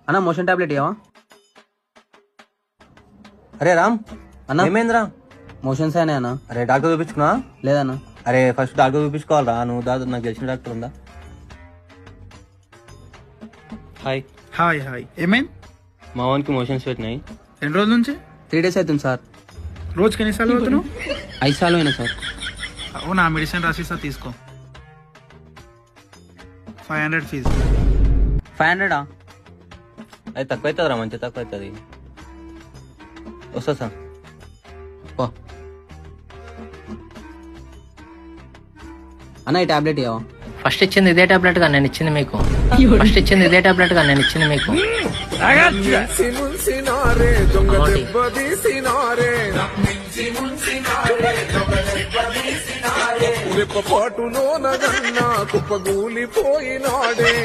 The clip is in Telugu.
అన్న మోషన్ టాబ్లెట్ ఇవ్వవా? అరే రామ్ అన్న ఏమైందిరా? మోషన్స్ అయినా అన్న. అరే డాక్టర్ చూపించుకున్నా? లేదన్న. అరే ఫస్ట్ డాక్టర్ చూపించుకోవాలరా. నువ్వు నాకు తెలిసిన డాక్టర్ ఉందా? హాయ్. Hi hi. ఏమైంది? మా వానికి మోషన్స్ పెట్టినాయి. ఎన్ని రోజుల నుంచి? 3 days అవుతుంది సార్. రోజుకి ఎన్నిసార్లు అవుతున్నావు? 5 సార్లు అయినా సార్. అవునా, మెడిసిన్ రాసిస్తా తీసుకో. 500 ఫీజు. 500 అది తక్కువ అవుతుంది రా, మంచి తక్కువ అవుతుంది. వస్తా సార్. అన్న ఈ టాబ్లెట్ ఇవ్వవా? ఫస్ట్ ఇచ్చింది ఇదే టాబ్లెట్ గా నేను ఇచ్చింది మీకు. ఫస్ట్ ఇచ్చింది ఇదే టాబ్లెట్ గా నేను ఇచ్చింది మీకు. పాటులో నగన్నా కుప్పగూలిపోయినాడే.